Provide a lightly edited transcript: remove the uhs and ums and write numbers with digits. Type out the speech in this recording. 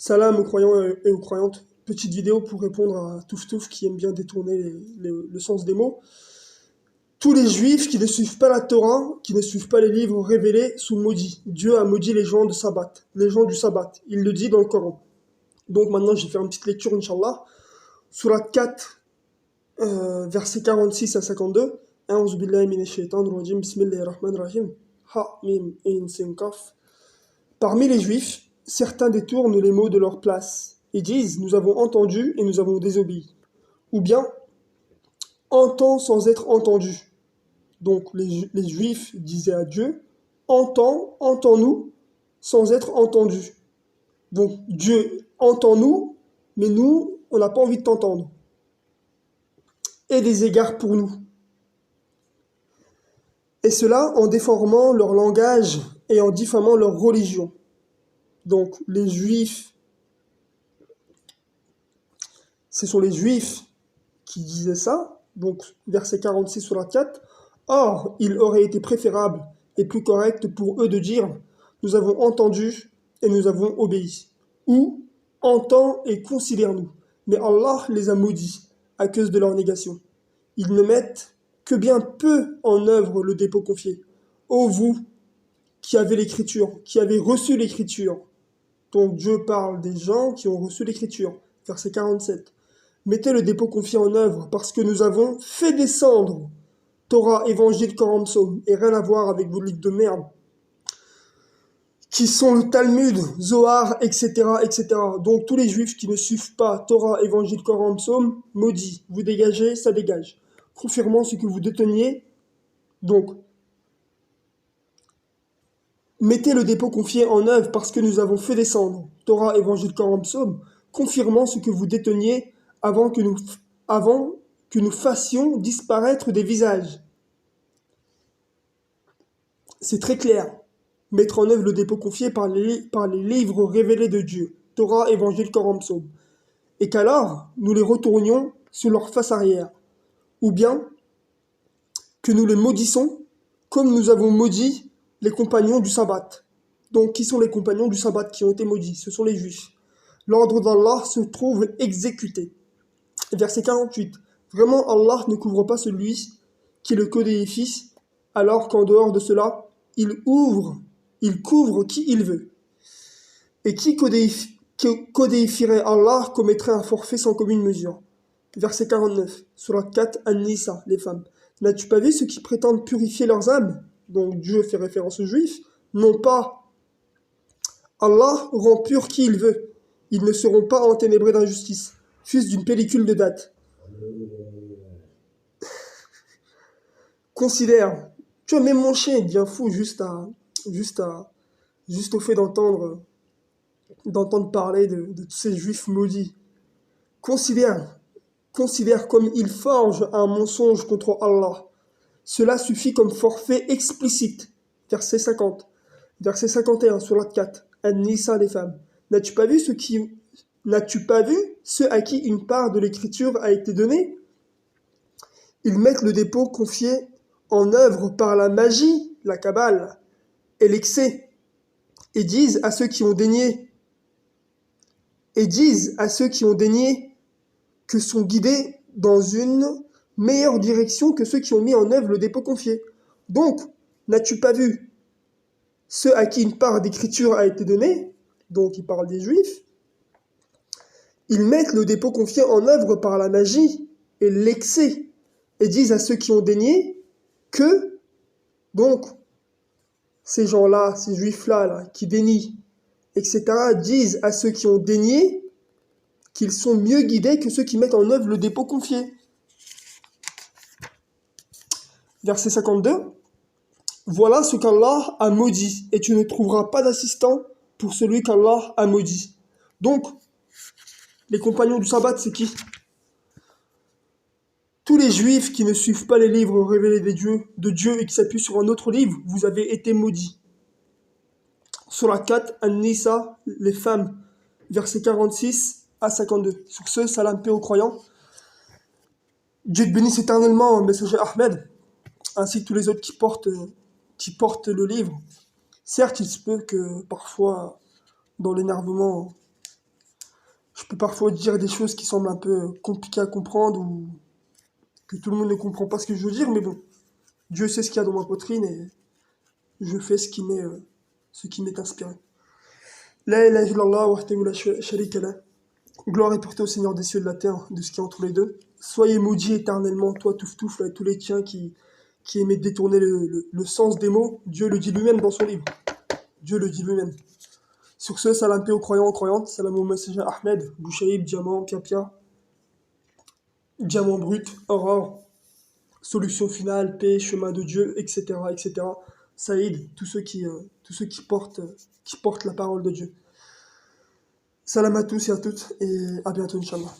Salam aux croyants et aux croyantes. Petite vidéo pour répondre à Touf Touf qui aime bien détourner le sens des mots. Tous les juifs qui ne suivent pas la Torah, qui ne suivent pas les livres révélés, sont maudits. Dieu a maudit les gens de Sabbat, les gens du Sabbat. Il le dit dans le Coran. Donc maintenant, je vais faire une petite lecture, Inch'Allah. Sourate 4, versets 46 à 52. A'udhu billahi minash shaitanir rajim. Bismillahir rahmanir rahim. Ha, mim, in, sin, kaf. Parmi les Juifs, certains détournent les mots de leur place et disent « Nous avons entendu et nous avons désobéi » ou bien « Entend sans être entendu ». Donc les Juifs disaient à Dieu « Entends, entends-nous sans être entendu ». Donc Dieu entend-nous, mais nous, on n'a pas envie de t'entendre. Et des égards pour nous. Et cela en déformant leur langage et en diffamant leur religion. Donc les Juifs, ce sont les Juifs qui disaient ça, donc verset 46 sur la 4. Or, il aurait été préférable et plus correct pour eux de dire « Nous avons entendu et nous avons obéi » ou « Entends et considère-nous ». Mais Allah les a maudits à cause de leur négation. Ils ne mettent que bien peu en œuvre le dépôt confié. Ô vous qui avez l'écriture, qui avez reçu l'écriture, donc Dieu parle des gens qui ont reçu l'écriture. Verset 47. Mettez le dépôt confié en œuvre parce que nous avons fait descendre Torah, Évangile, Coran, Psaume et rien à voir avec vos livres de merde qui sont le Talmud, Zohar, etc., etc. Donc tous les Juifs qui ne suivent pas Torah, Évangile, Coran, Psaume, maudits. Vous dégagez, ça dégage. Confirmant ce que vous déteniez. Donc, mettez le dépôt confié en œuvre parce que nous avons fait descendre Torah, Évangile, Coran, Psaume, confirmant ce que vous déteniez avant que nous fassions disparaître des visages. C'est très clair. Mettre en œuvre le dépôt confié par les livres révélés de Dieu, Torah, Évangile, Coran, Psaume, et qu'alors nous les retournions sur leur face arrière, ou bien que nous les maudissons comme nous avons maudit les compagnons du sabbat. Donc, qui sont les compagnons du sabbat qui ont été maudits? Ce sont les Juifs. L'ordre d'Allah se trouve exécuté. Verset 48. Vraiment, Allah ne couvre pas celui qui le codéifie, alors qu'en dehors de cela, il couvre qui il veut. Et qui codéifierait Allah commettrait un forfait sans commune mesure. Verset 49. Sourate 4, An-Nisa, les femmes. N'as-tu pas vu ceux qui prétendent purifier leurs âmes? Donc Dieu fait référence aux Juifs. Non pas. Allah rend pur qui il veut. Ils ne seront pas enténébrés d'injustice, fût-ce d'une pellicule de date. Considère. Tu vois, même mon chien devient fou juste au fait d'entendre parler de tous ces Juifs maudits. Considère comme ils forgent un mensonge contre Allah. Cela suffit comme forfait explicite. Verset 50. Verset 51, sourate 4. An-Nisa, les femmes. N'as-tu pas vu ceux à qui une part de l'écriture a été donnée? Ils mettent le dépôt confié en œuvre par la magie, la Kabbale, et l'excès, et disent à ceux qui ont daigné que sont guidés dans une meilleure direction que ceux qui ont mis en œuvre le dépôt confié. Donc, n'as-tu pas vu ceux à qui une part d'écriture a été donnée? Donc, il parle des Juifs. Ils mettent le dépôt confié en œuvre par la magie et l'excès, et disent à ceux qui ont daigné que, donc, ces gens-là, ces Juifs-là, là, qui dénient, etc., disent à ceux qui ont daigné qu'ils sont mieux guidés que ceux qui mettent en œuvre le dépôt confié. Verset 52. Voilà ce qu'Allah a maudit, et tu ne trouveras pas d'assistant pour celui qu'Allah a maudit. Donc, les compagnons du sabbat, c'est qui? Tous les Juifs qui ne suivent pas les livres révélés de Dieu et qui s'appuient sur un autre livre, vous avez été maudits. Sourate 4, An-Nisa, les femmes, versets 46 à 52. Sur ce, salam, paix aux croyants. Dieu te bénisse éternellement, messager Ahmed, ainsi que tous les autres qui portent le livre. Certes, il se peut que parfois, dans l'énervement, peut parfois dire des choses qui semblent un peu compliquées à comprendre ou que tout le monde ne comprend pas ce que je veux dire, mais bon, Dieu sait ce qu'il y a dans ma poitrine et je fais ce qui m'est inspiré. La ilaha illallah wahdahu la sharika lah. Gloire est portée au Seigneur des cieux et de la terre, de ce qui est entre les deux. Soyez maudits éternellement, toi, Touftouf, là, et tous les tiens qui aimaient détourner le sens des mots. Dieu le dit lui-même dans son livre. Dieu le dit lui-même. Sur ce, salam paix aux croyants, aux croyantes. Salam au messager Ahmed, Bouchaïb, Diamant, Pia, Diamant brut, Aurore, Solution finale, paix, chemin de Dieu, etc., etc. Saïd, tous ceux qui portent la parole de Dieu. Salam à tous et à toutes, et à bientôt, Inch'Allah.